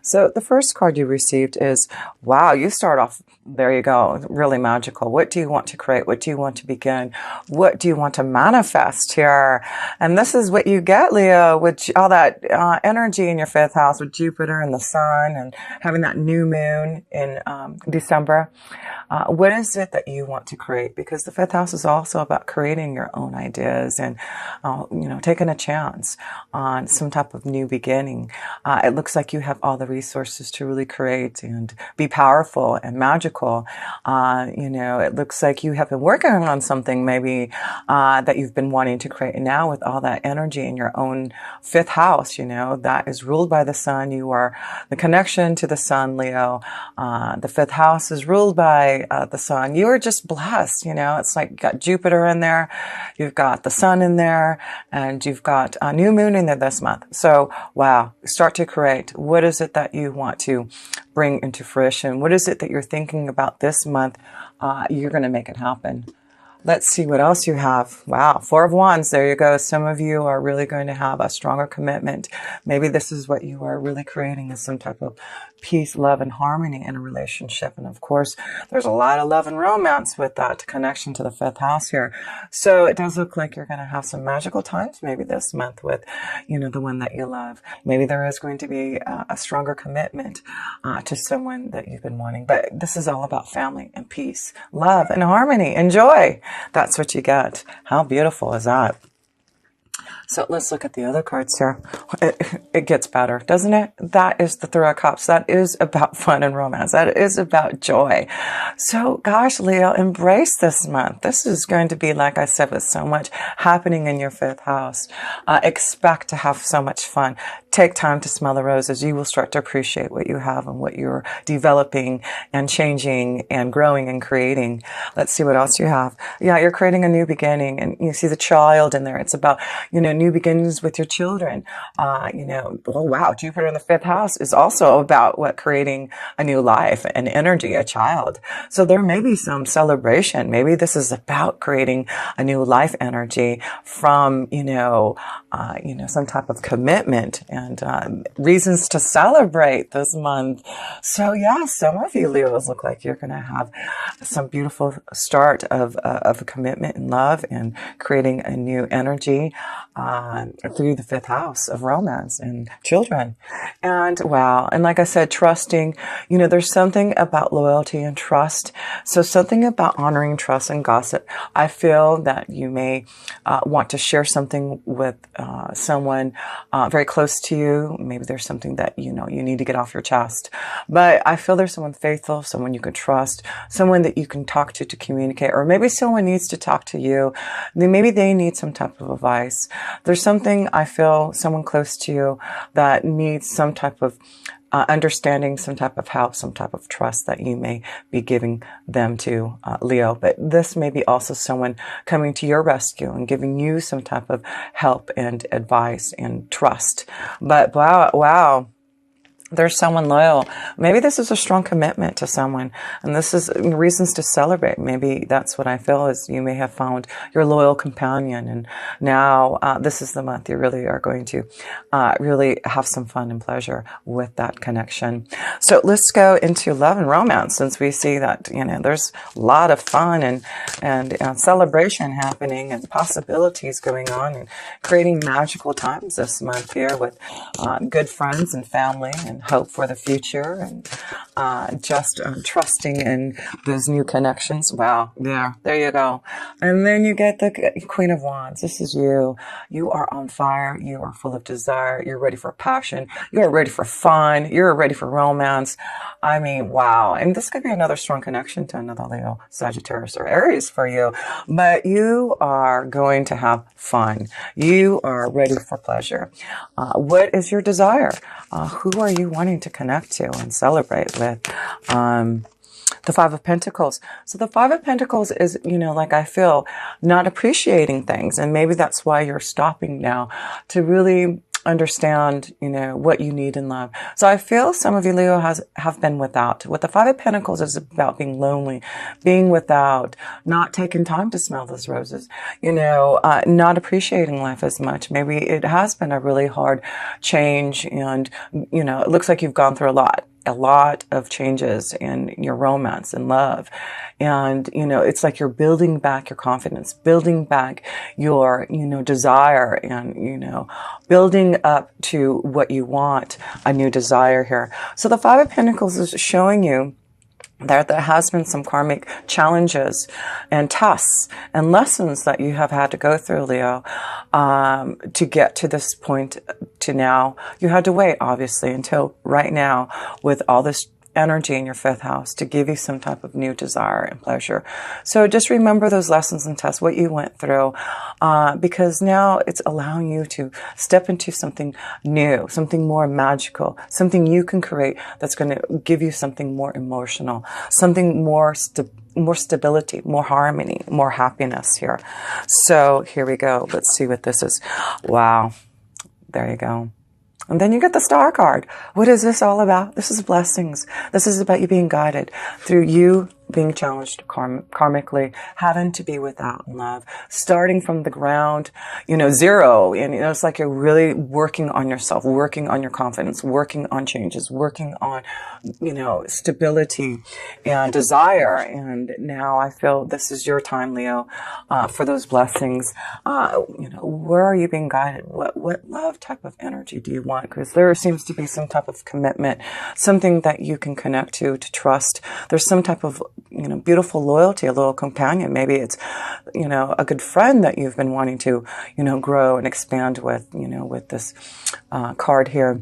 So the first card you received is, wow, you start off, there you go, really magical. What do you want to create? What do you want to begin? What do you want to manifest here? And this is what you get, Leo, with all that energy in your fifth house with Jupiter and the sun and having that new moon in December. What is it that you want to create? Because the fifth house is also about creating your own ideas and, taking a chance on some type of new beginning. It looks like you have all the resources to really create and be powerful and magical. It looks like you have been working on something maybe that you've been wanting to create. And now with all that energy in your own fifth house, that is ruled by the sun. You are the connection to the sun, Leo. The fifth house is ruled by the sun. You are just blessed. It's like you got Jupiter in there, you've got the sun in there, and you've got a new moon in there this month. So, wow, start to create. What is it that you want to bring into fruition? What is it that you're thinking about this month? You're going to make it happen. Let's see what else you have. Wow, Four of Wands. There you go. Some of you are really going to have a stronger commitment. Maybe this is what you are really creating, is some type of peace, love, and harmony in a relationship. And of course, there's a lot of love and romance with that connection to the fifth house here. So it does look like you're going to have some magical times maybe this month with, the one that you love. Maybe there is going to be a stronger commitment to someone that you've been wanting. But this is all about family and peace, love, and harmony and joy. That's what you get. How beautiful is that? So let's look at the other cards here. It gets better, doesn't it? That is the Three of Cups. That is about fun and romance. That is about joy. So gosh, Leo, embrace this month. This is going to be, like I said, with so much happening in your fifth house. Expect to have so much fun. Take time to smell the roses. You will start to appreciate what you have and what you're developing and changing and growing and creating. Let's see what else you have. Yeah, you're creating a new beginning, and you see the child in there. It's about, new beginnings with your children. Oh wow, Jupiter in the fifth house is also about creating a new life and energy, a child. So there may be some celebration. Maybe this is about creating a new life energy from, some type of commitment and reasons to celebrate this month. So yeah, some of you Leos look like you're going to have some beautiful start of a commitment and love and creating a new energy through the fifth house of romance and children. And wow. And like I said, trusting, there's something about loyalty and trust. So something about honoring trust and gossip. I feel that you may want to share something with someone very close to you. Maybe there's something that, you need to get off your chest. But I feel there's someone faithful, someone you can trust, someone that you can talk to communicate, or maybe someone needs to talk to you. Maybe they need some type of advice. There's something, I feel, someone close to you that needs some type of understanding, some type of help, some type of trust that you may be giving them to, Leo. But this may be also someone coming to your rescue and giving you some type of help and advice and trust. But wow. There's someone loyal. Maybe this is a strong commitment to someone, and this is reasons to celebrate. Maybe that's what I feel is you may have found your loyal companion, and now this is the month you really are going to really have some fun and pleasure with that connection. So let's go into love and romance, since we see that there's a lot of fun and celebration happening and possibilities going on and creating magical times this month here with good friends and family and hope for the future and just trusting in those new connections. Wow. Yeah, there you go. And then you get the Queen of Wands. This is you. You are on fire. You are full of desire. You're ready for passion. You're ready for fun. You're ready for romance. I mean, wow. And this could be another strong connection to another Leo, Sagittarius, or Aries for you. But you are going to have fun. You are ready for pleasure. What is your desire? Who are you wanting to connect to and celebrate with? The Five of Pentacles. So the Five of Pentacles is, like I feel, not appreciating things. And maybe that's why you're stopping now to really understand, what you need in love. So I feel some of you, Leo, have been without. With the Five of Pentacles, it's about being lonely, being without, not taking time to smell those roses, not appreciating life as much. Maybe it has been a really hard change, and, it looks like you've gone through a lot of changes in your romance and love. And, it's like you're building back your confidence, building back your, desire, and, building up to what you want, a new desire here. So the Five of Pentacles is showing you that there has been some karmic challenges and tests and lessons that you have had to go through, Leo, to get to this point to now. You had to wait, obviously, until right now with all this energy in your fifth house to give you some type of new desire and pleasure. So just remember those lessons and tests, what you went through, because now it's allowing you to step into something new, something more magical, something you can create that's going to give you something more emotional, something more stability, more harmony, more happiness here. So here we go. Let's see what this is. Wow. There you go. And then you get the Star card. What is this all about? This is blessings. This is about you being guided through you being challenged karmically, having to be without love, starting from the ground, zero. And, it's like you're really working on yourself, working on your confidence, working on changes, working on, stability and desire. And now I feel this is your time, Leo, for those blessings. Where are you being guided? What love type of energy do you want? Because there seems to be some type of commitment, something that you can connect to trust. There's some type of, beautiful loyalty, a little companion. Maybe it's, a good friend that you've been wanting to, grow and expand with, with this card here.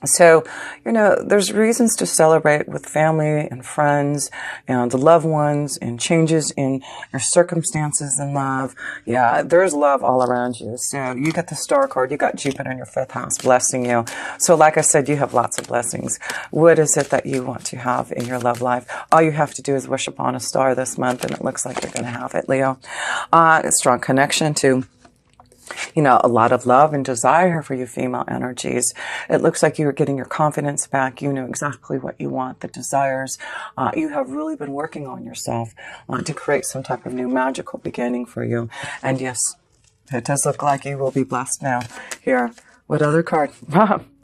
So, there's reasons to celebrate with family and friends and loved ones and changes in your circumstances in love. Yeah, there's love all around you. So you got the Star card. You got Jupiter in your fifth house blessing you. So like I said, you have lots of blessings. What is it that you want to have in your love life? All you have to do is wish upon a star this month, and it looks like you're going to have it, Leo. A strong connection to a lot of love and desire for you female energies. It looks like you're getting your confidence back. You know exactly what you want, the desires. You have really been working on yourself to create some type of new magical beginning for you. And yes, it does look like you will be blessed now. Here, what other card?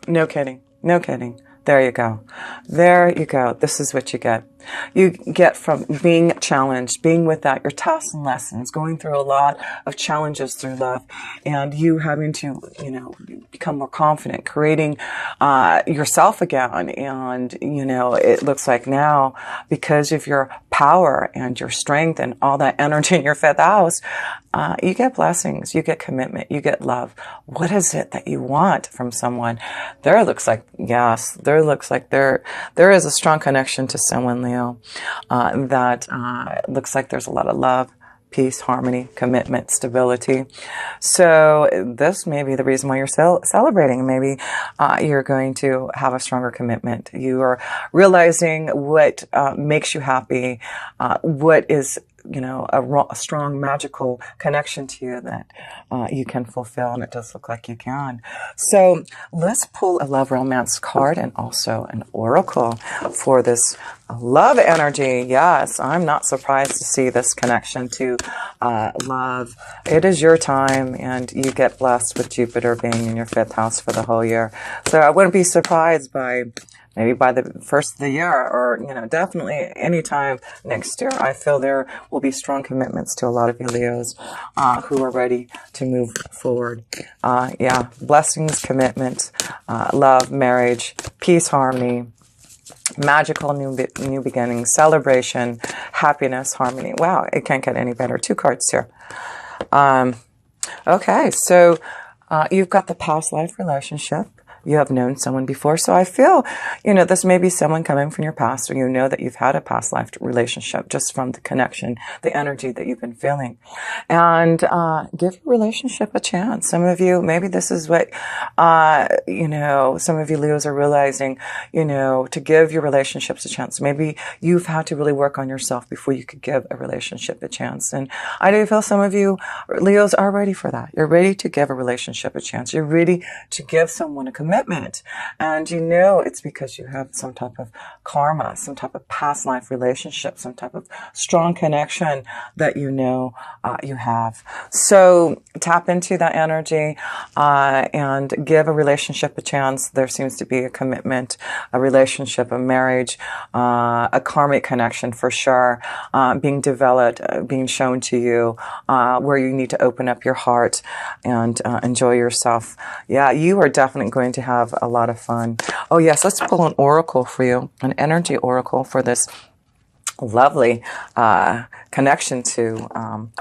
No kidding. No kidding. There you go. There you go. This is what you get. You get from being challenged, being without your tests and lessons, going through a lot of challenges through love, and you having to, become more confident, creating yourself again. And, it looks like now, because of your power and your strength and all that energy in your fifth house, you get blessings, you get commitment, you get love. What is it that you want from someone? There looks like there is a strong connection to someone, Leo, that looks like there's a lot of love, peace, harmony, commitment, stability. So this may be the reason why you're celebrating. Maybe you're going to have a stronger commitment. You are realizing what makes you happy, what is a strong magical connection to you that you can fulfill, and it does look like you can. So let's pull a love romance card and also an oracle for this love energy. Yes, I'm not surprised to see this connection to love. It is your time, and you get blessed with Jupiter being in your fifth house for the whole year. So I wouldn't be surprised maybe by the first of the year, or, definitely anytime next year. I feel there will be strong commitments to a lot of you Leos who are ready to move forward. Blessings, commitment, love, marriage, peace, harmony, magical new beginnings, celebration, happiness, harmony. Wow, it can't get any better. 2 cards here. Okay, so you've got the past life relationship. you have known someone before. So I feel, you know, this may be someone coming from your past, or you know that you've had a past life relationship just from the connection, the energy that you've been feeling. And give your relationship a chance. Some of you, maybe this is what, you know, some of you Leos are realizing, you know, to give your relationships a chance. Maybe you've had to really work on yourself before you could give a relationship a chance. And I do feel some of you Leos are ready for that. You're ready to give a relationship a chance. You're ready to give someone a commitment. And you know it's because you have some type of karma, some type of past life relationship, some type of strong connection that you know you have. So tap into that energy and give a relationship a chance. There seems to be a commitment, a relationship, a marriage, a karmic connection for sure, being developed, being shown to you, where you need to open up your heart and enjoy yourself. Yeah, you are definitely going to have a lot of fun. Oh yes, let's pull an oracle for you, an energy oracle for this lovely connection to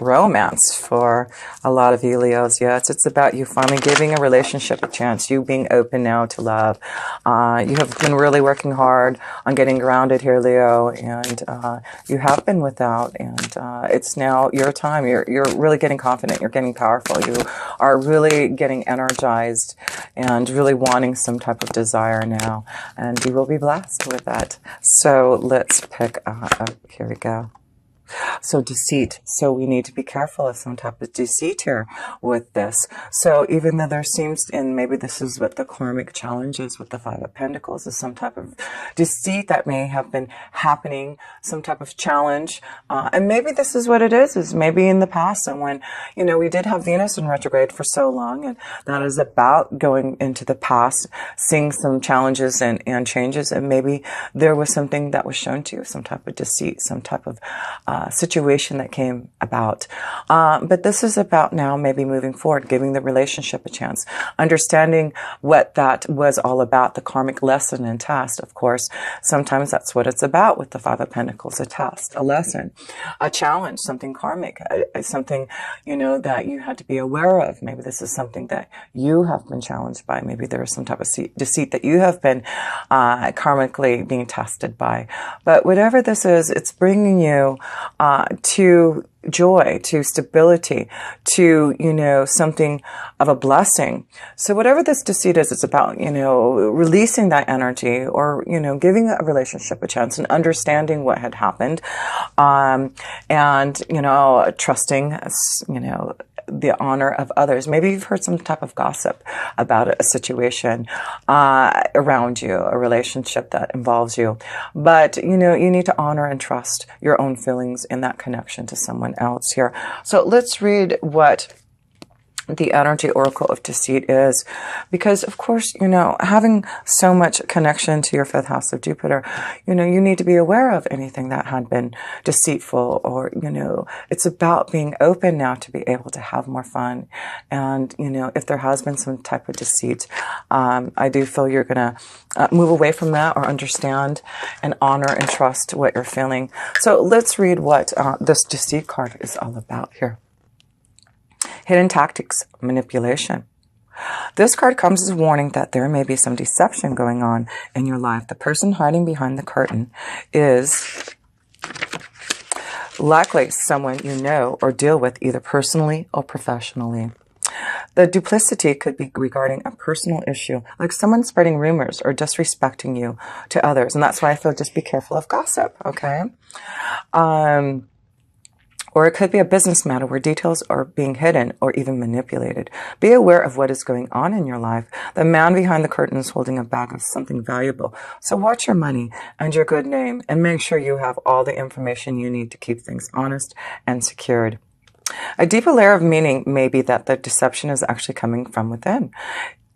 romance for a lot of you Leos. Yes, it's about you finally giving a relationship a chance, you being open now to love. You have been really working hard on getting grounded here, Leo, and you have been without, and it's now your time. You're really getting confident, you're getting powerful, you are really getting energized and really wanting some type of desire now, and you will be blessed with that. So let's pick up. Here we go. So deceit. So we need to be careful of some type of deceit here with this. So even though there seems, and maybe this is what the karmic challenge is with the Five of Pentacles, is some type of deceit that may have been happening, some type of challenge. And maybe this is what it is maybe in the past someone, you know, we did have Venus in retrograde for so long, and that is about going into the past, seeing some challenges and changes, and maybe there was something that was shown to you, some type of deceit, some type of situation that came about. But this is about now maybe moving forward, giving the relationship a chance, understanding what that was all about, the karmic lesson and test. Of course, sometimes that's what it's about with the Five of Pentacles, a test, a lesson, a challenge, something karmic, something, you know, that you had to be aware of. Maybe this is something that you have been challenged by. Maybe there is some type of deceit that you have been karmically being tested by. But whatever this is, it's bringing you to joy, to stability, to, you know, something of a blessing. So whatever this deceit is, it's about, you know, releasing that energy, or, you know, giving a relationship a chance and understanding what had happened. And, you know, trusting, you know, the honor of others. Maybe you've heard some type of gossip about a situation around you, a relationship that involves you. But, you know, you need to honor and trust your own feelings in that connection to someone else here. So let's read what the energy oracle of deceit is, because of course, you know, having so much connection to your fifth house of Jupiter, you know, you need to be aware of anything that had been deceitful, or, you know, it's about being open now to be able to have more fun. And, you know, if there has been some type of deceit, I do feel you're going to move away from that, or understand and honor and trust what you're feeling. So let's read what this deceit card is all about here. Hidden tactics, manipulation. This card comes as a warning that there may be some deception going on in your life. The person hiding behind the curtain is likely someone you know or deal with, either personally or professionally. The duplicity could be regarding a personal issue, like someone spreading rumors or disrespecting you to others. And that's why I feel just be careful of gossip, okay? Or it could be a business matter where details are being hidden or even manipulated. Be aware of what is going on in your life. The man behind the curtain is holding a bag of something valuable. So watch your money and your good name, and make sure you have all the information you need to keep things honest and secured. A deeper layer of meaning may be that the deception is actually coming from within.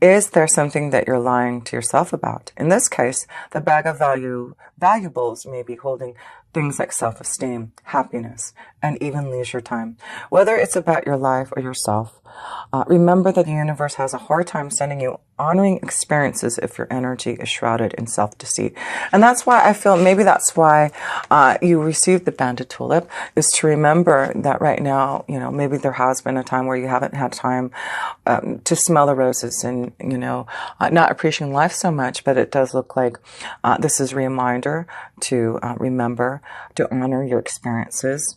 Is there something that you're lying to yourself about? In this case, the bag of valuables may be holding things like self-esteem, happiness, and even leisure time. Whether it's about your life or yourself, remember that the universe has a hard time sending you honoring experiences if your energy is shrouded in self-deceit. And that's why I feel, maybe that's why you received the banded tulip, is to remember that right now, maybe there has been a time where you haven't had time to smell the roses and, not appreciating life so much, but it does look like this is a reminder to remember to honor your experiences,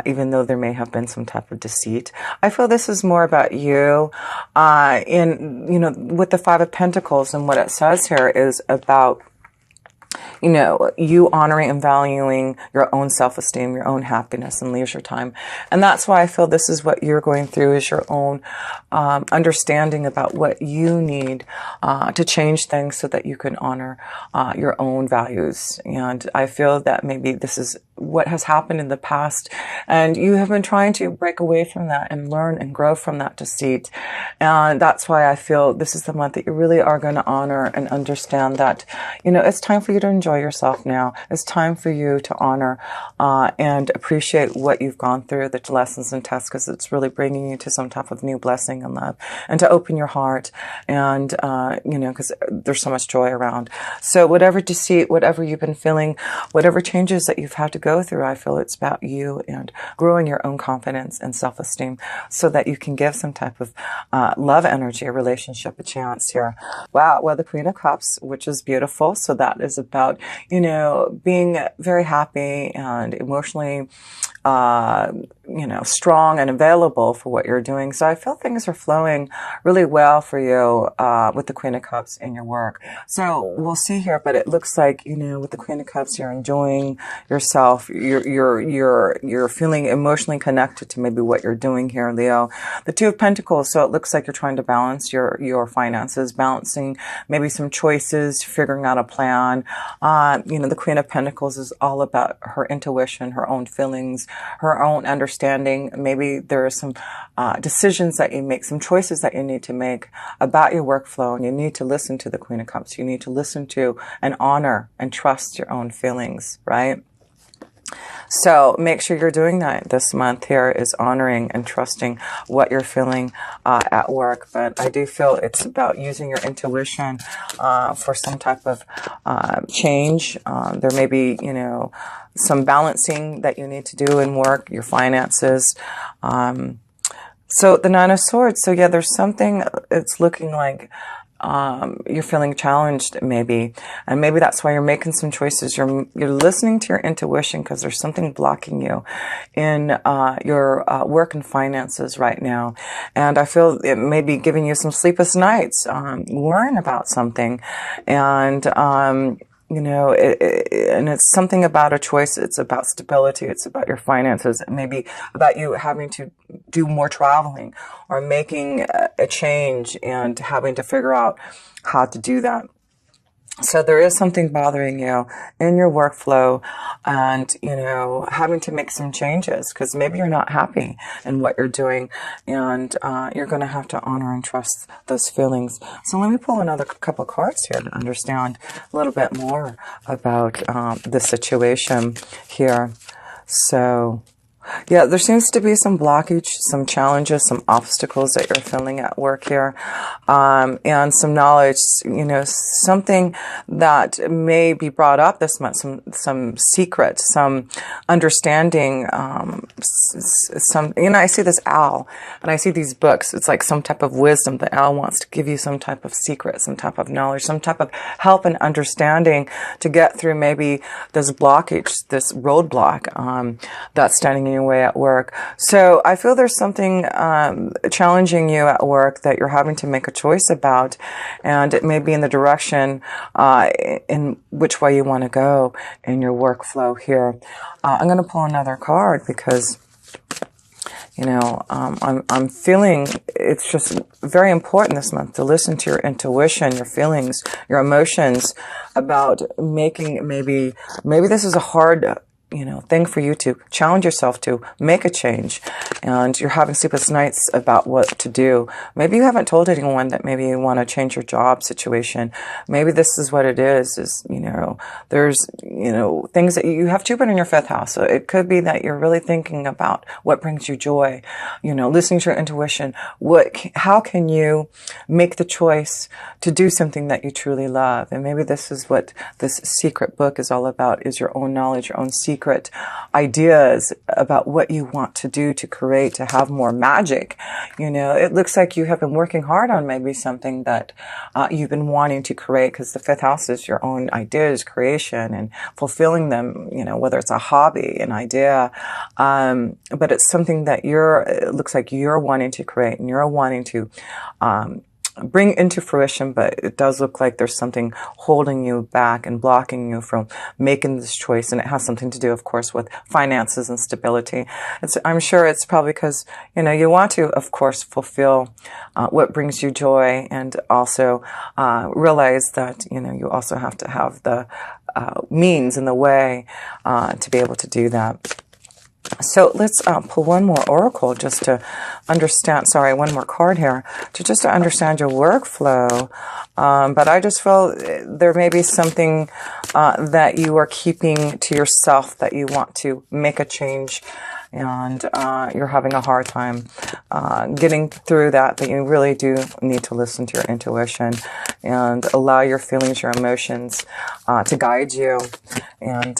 even though there may have been some type of deceit. I feel this is more about you, with the Five of Pentacles, and what it says here is about, you honoring and valuing your own self-esteem, your own happiness and leisure time. And that's why I feel this is what you're going through, is your own understanding about what you need to change things so that you can honor your own values. And I feel that maybe this is what has happened in the past, and you have been trying to break away from that and learn and grow from that deceit. And that's why I feel this is the month that you really are going to honor and understand that, it's time for you to enjoy yourself now. It's time for you to honor and appreciate what you've gone through, the lessons and tests, because it's really bringing you to some type of new blessing and love, and to open your heart, and, because there's so much joy around. So whatever deceit, whatever you've been feeling, whatever changes that you've had to go through, I feel it's about you and growing your own confidence and self-esteem so that you can give some type of love energy, a relationship, a chance here. Wow. Well, the Queen of Cups, which is beautiful. So that is about, being very happy and emotionally, strong and available for what you're doing. So I feel things are flowing really well for you with the Queen of Cups in your work. So we'll see here, but it looks like, with the Queen of Cups, you're enjoying yourself. You're feeling emotionally connected to maybe what you're doing here, Leo. The Two of Pentacles, so it looks like you're trying to balance your finances, balancing maybe some choices, figuring out a plan. The Queen of Pentacles is all about her intuition, her own feelings, her own understanding. Maybe there are some decisions that you make, some choices that you need to make about your workflow, and you need to listen to the Queen of Cups. You need to listen to and honor and trust your own feelings, right? So make sure you're doing that this month here, is honoring and trusting what you're feeling at work. But I do feel it's about using your intuition for some type of change. There may be, some balancing that you need to do in work, your finances. So the Nine of Swords. So yeah, there's something, it's looking like you're feeling challenged maybe, and maybe that's why you're making some choices. You're listening to your intuition because there's something blocking you in your work and finances right now, and I feel it may be giving you some sleepless nights, worrying about something, and and it's something about a choice. It's about stability. It's about your finances. It may be about you having to do more traveling or making a change and having to figure out how to do that. So there is something bothering you in your workflow, and, having to make some changes because maybe you're not happy in what you're doing, and you're going to have to honor and trust those feelings. So let me pull another couple cards here to understand a little bit more about the situation here. So yeah, there seems to be some blockage, some challenges, some obstacles that you're feeling at work here, and some knowledge, something that may be brought up this month, some secret, some understanding, some, I see this owl, and I see these books. It's like some type of wisdom. The owl wants to give you some type of secret, some type of knowledge, some type of help and understanding to get through maybe this blockage, this roadblock, that's standing in your way at work. So I feel there's something challenging you at work that you're having to make a choice about, and it may be in the direction in which way you want to go in your workflow here. I'm going to pull another card because I'm feeling it's just very important this month to listen to your intuition, your feelings, your emotions about making maybe this is a hard thing for you to challenge yourself to make a change, and you're having sleepless nights about what to do. Maybe you haven't told anyone that maybe you want to change your job situation. Maybe this is what it is, there's, things that you have Jupiter in your fifth house. So it could be that you're really thinking about what brings you joy, listening to your intuition. How can you make the choice to do something that you truly love? And maybe this is what this secret book is all about, is your own knowledge, your own secret ideas about what you want to do, to create, to have more magic. It looks like you have been working hard on maybe something that you've been wanting to create, because the fifth house is your own ideas, creation, and fulfilling them, whether it's a hobby, an idea, but it's something that it looks like you're wanting to create and you're wanting to bring into fruition, but it does look like there's something holding you back and blocking you from making this choice. And it has something to do, of course, with finances and stability. I'm sure it's probably because, you want to, of course, fulfill what brings you joy, and also realize that, you also have to have the means and the way to be able to do that. So let's pull one more oracle just to understand, one more card here, just to understand your workflow. But I just feel there may be something that you are keeping to yourself, that you want to make a change, and you're having a hard time getting through that you really do need to listen to your intuition and allow your feelings, your emotions to guide you. And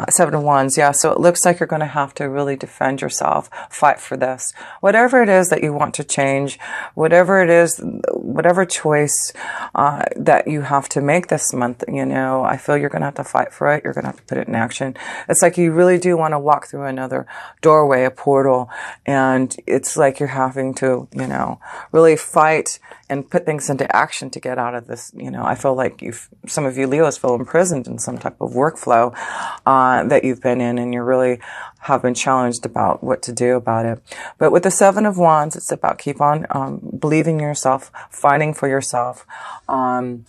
Seven of Wands, yeah. So it looks like you're going to have to really defend yourself, fight for this. Whatever it is that you want to change, whatever it is, whatever choice that you have to make this month, I feel you're going to have to fight for it. You're going to have to put it in action. It's like you really do want to walk through another doorway, a portal, and it's like you're having to, really fight and put things into action to get out of this. I feel like some of you Leos feel imprisoned in some type of workflow that you've been in, and you really have been challenged about what to do about it. But with the Seven of Wands, it's about keep on believing in yourself, fighting for yourself. And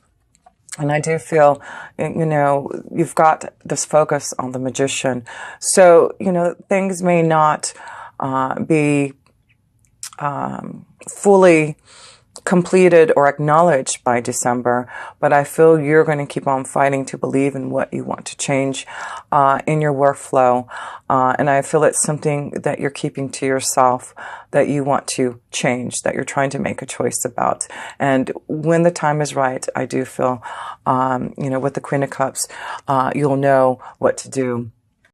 I do feel, you've got this focus on the Magician. So, things may not be fully completed or acknowledged by December, but I feel you're going to keep on fighting to believe in what you want to change in your workflow. And I feel it's something that you're keeping to yourself, that you want to change, that you're trying to make a choice about. And when the time is right, I do feel, with the Queen of Cups, you'll know what to do.